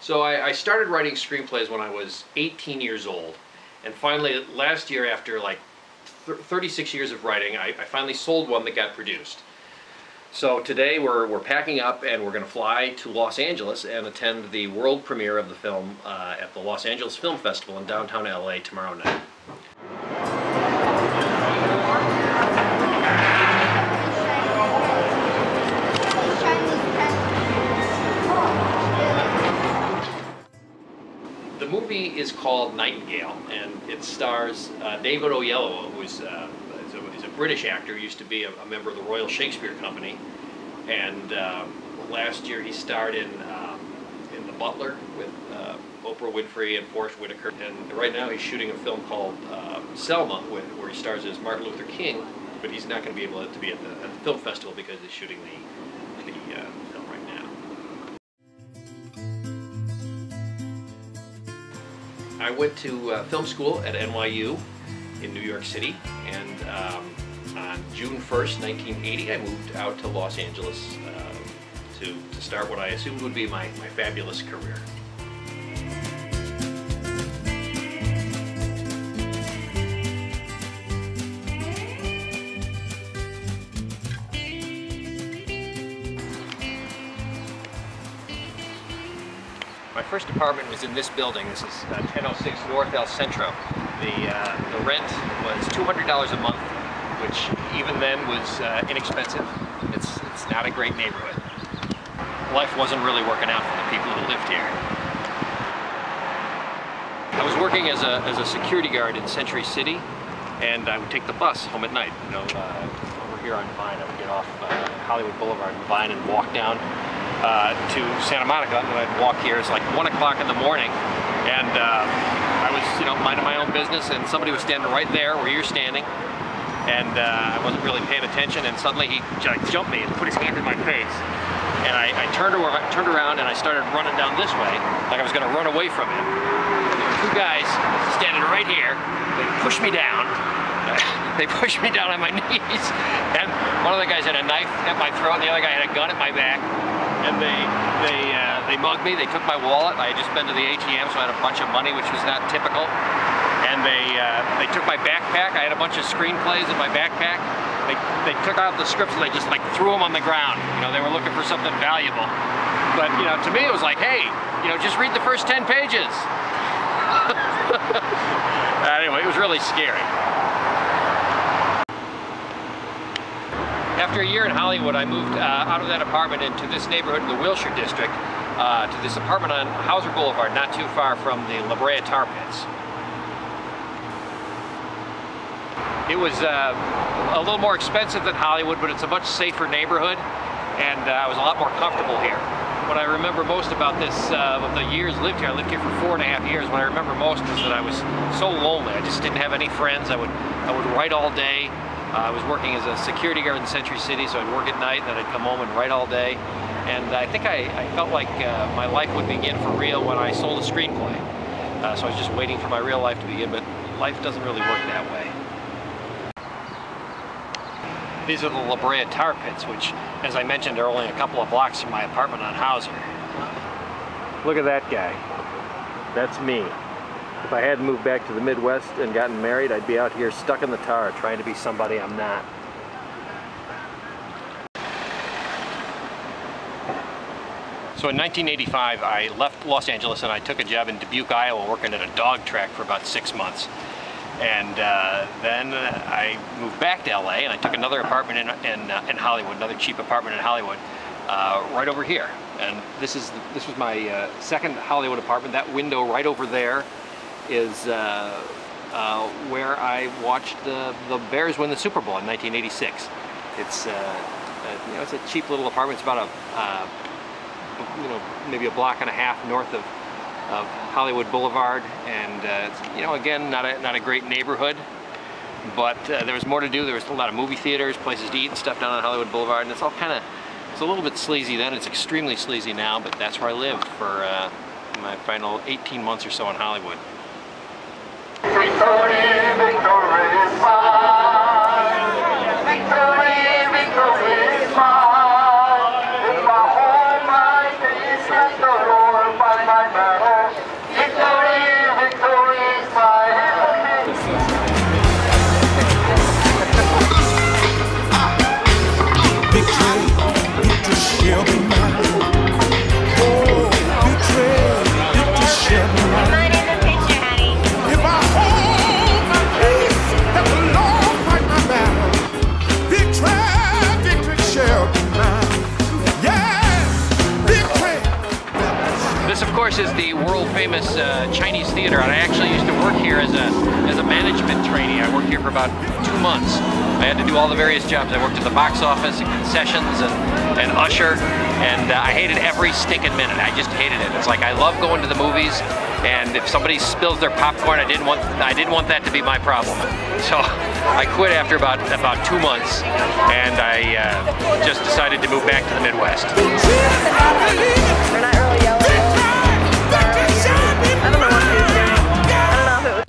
So I started writing screenplays when I was 18 years old, and finally last year, after like 36 years of writing, I finally sold one that got produced. So today we're packing up and we're going to fly to Los Angeles and attend the world premiere of the film at the Los Angeles Film Festival in downtown LA tomorrow night. The movie is called Nightingale, and it stars David Oyelowo, who is a British actor, used to be a member of the Royal Shakespeare Company, and last year he starred in The Butler with Oprah Winfrey and Forrest Whitaker, and right now he's shooting a film called Selma, where he stars as Martin Luther King, but he's not going to be able to be at the film festival because he's shooting the film right now. I went to film school at NYU in New York City, and on June 1st, 1980, I moved out to Los Angeles to start what I assumed would be my fabulous career. My first apartment was in this building. This is 1006 North El Centro. The rent was $200 a month, which even then was inexpensive. It's not a great neighborhood. Life wasn't really working out for the people who lived here. I was working as a security guard in Century City, and I would take the bus home at night. You know, over here on Vine, I would get off Hollywood Boulevard and Vine and walk down to Santa Monica, and I'd walk here. It's like 1 o'clock in the morning, and I was, you know, minding my own business, and somebody was standing right there where you're standing, and I wasn't really paying attention, and suddenly he jumped me and put his hand in my face, and I turned around and I started running down this way, like I was going to run away from him. And there were two guys standing right here. They pushed me down. They pushed me down on my knees, and one of the guys had a knife at my throat, and the other guy had a gun at my back. And they mugged me. They took my wallet. I had just been to the ATM, so I had a bunch of money, which was not typical. And they took my backpack. I had a bunch of screenplays in my backpack. They took out the scripts and they just like threw them on the ground. You know, they were looking for something valuable. But you know, to me it was like, hey, you know, just read the first 10 pages. Anyway, it was really scary. After a year in Hollywood, I moved out of that apartment into this neighborhood in the Wilshire District, to this apartment on Hauser Boulevard, not too far from the La Brea Tar Pits. It was a little more expensive than Hollywood, but it's a much safer neighborhood, and I was a lot more comfortable here. What I remember most about this, of the years lived here, I lived here for 4.5 years, what I remember most is that I was so lonely. I just didn't have any friends. I would write all day. I was working as a security guard in Century City, so I'd work at night, and then I'd come home and write all day. And I think I felt like my life would begin for real when I sold a screenplay. So I was just waiting for my real life to begin, but life doesn't really work that way. These are the La Brea Tar Pits, which, as I mentioned, are only a couple of blocks from my apartment on Hauser. Look at that guy. That's me. If I hadn't moved back to the Midwest and gotten married, I'd be out here stuck in the tar trying to be somebody I'm not. So in 1985, I left Los Angeles and I took a job in Dubuque, Iowa, working at a dog track for about 6 months. And then I moved back to LA and I took another apartment in Hollywood, another cheap apartment in Hollywood, right over here. And this was my second Hollywood apartment. That window right over there is where I watched the Bears win the Super Bowl in 1986. It's you know, it's a cheap little apartment. It's about you know, maybe a block and a half north of Hollywood Boulevard, and it's, you know, again, not a great neighborhood, but there was more to do. There was a lot of movie theaters, places to eat and stuff down on Hollywood Boulevard, and it's all kind of, it's a little bit sleazy then. It's extremely sleazy now, but that's where I lived for my final 18 months or so in Hollywood. Victory, victory is mine. Victory, victory is mine. In my home, my peace, and the Lord by my is the world-famous Chinese theater, and I actually used to work here as a management trainee. I worked here for about 2 months. I had to do all the various jobs. I worked at the box office, and concessions, and usher, and I hated every stinking minute. I just hated it. It's like I love going to the movies, and if somebody spills their popcorn, I didn't want that to be my problem. So I quit after about 2 months, and I just decided to move back to the Midwest. We're not really yelling. I don't know what he was doing. I don't know if it was.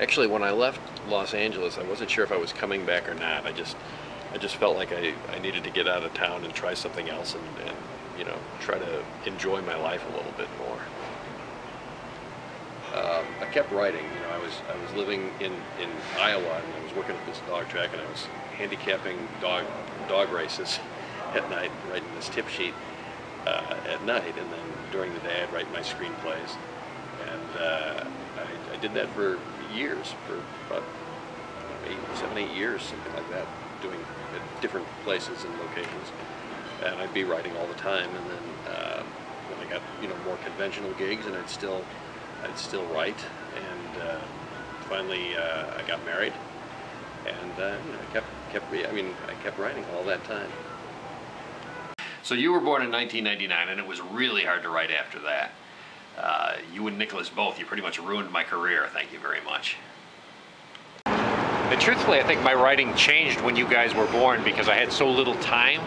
Actually, when I left Los Angeles, I wasn't sure if I was coming back or not. I just felt like I needed to get out of town and try something else, and you know, try to enjoy my life a little bit more. I kept writing. You know, I was living in Iowa, and I was working at this dog track, and I was handicapping dog races at night, writing this tip sheet at night, and then during the day I'd write my screenplays, and I did that for years, for about 7, 8 years, something like that, doing at different places and locations, and I'd be writing all the time, and then when I got, you know, more conventional gigs, and I'd still write, and finally I got married, and you know, I kept writing all that time. So you were born in 1999, and it was really hard to write after that. You and Nicholas both, you pretty much ruined my career. Thank you very much. And truthfully, I think my writing changed when you guys were born because I had so little time.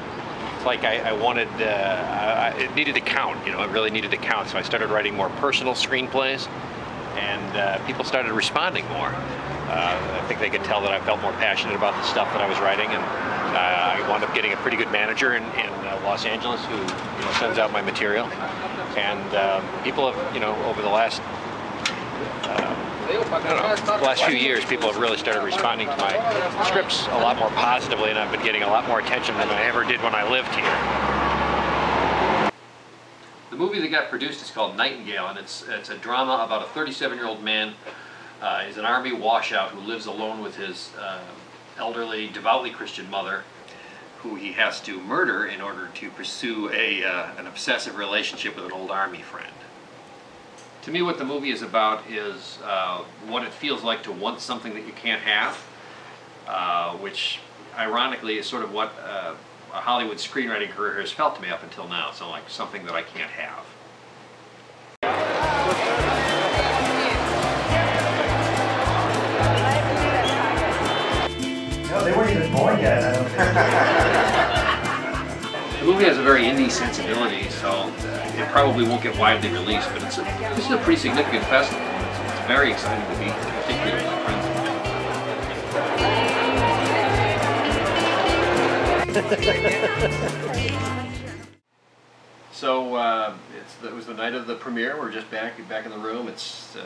It's like I wanted, it needed to count, you know, it really needed to count. So I started writing more personal screenplays, and people started responding more. I think they could tell that I felt more passionate about the stuff that I was writing, and I wound up getting a pretty good manager in Los Angeles who, you know, sends out my material. And people have, you know, over the last few years, people have really started responding to my scripts a lot more positively, and I've been getting a lot more attention than I ever did when I lived here. The movie that got produced is called Nightingale, and it's a drama about a 37-year-old man. He's an army washout who lives alone with his elderly, devoutly Christian mother, who he has to murder in order to pursue an obsessive relationship with an old army friend. To me, what the movie is about is what it feels like to want something that you can't have, which ironically is sort of what a Hollywood screenwriting career has felt to me up until now. So like something that I can't have. No, they weren't even born yet, I don't think. The movie has a very indie sensibility, so it probably won't get widely released, but this is a pretty significant festival. It's very exciting to be here, particularly with my friends. So it was the night of the premiere. We're just back in the room. It's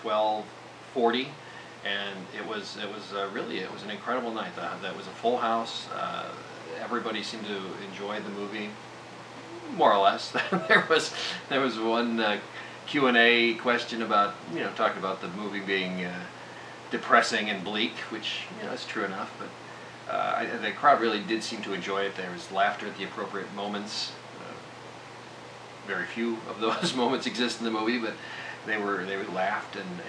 12:40. And it was an incredible night. That was a full house. Everybody seemed to enjoy the movie, more or less. there was one Q&A question about, you know, talking about the movie being depressing and bleak, which, you know, is true enough. But the crowd really did seem to enjoy it. There was laughter at the appropriate moments. Very few of those moments exist in the movie, but they laughed and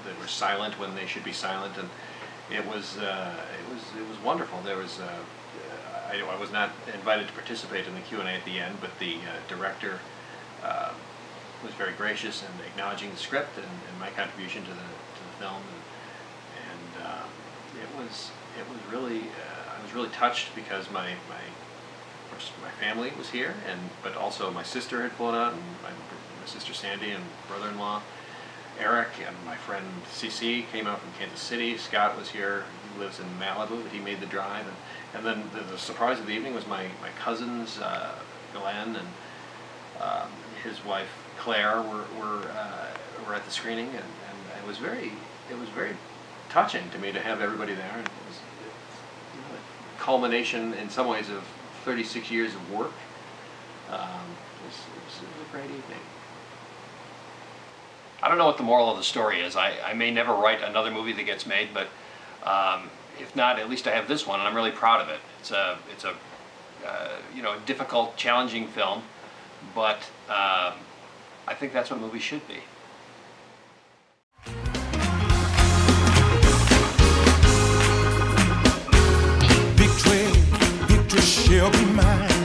they were silent when they should be silent, and it was wonderful. There was I was not invited to participate in the Q&A at the end, but the director was very gracious in acknowledging the script and my contribution to the film, and it was really I was really touched because my family was here, but also my sister had flown out, and my sister Sandy and brother-in-law Eric, and my friend CC came out from Kansas City. Scott was here. He lives in Malibu, but he made the drive. And then the surprise of the evening was my cousins, Glenn and his wife Claire were at the screening, and it was very touching to me to have everybody there. And it was, you know, a culmination in some ways of 36 years of work. It was a great evening. I don't know what the moral of the story is. I may never write another movie that gets made, but if not, at least I have this one, and I'm really proud of it. It's a you know, a difficult, challenging film, but I think that's what movies should be. Victory, victory shall be mine.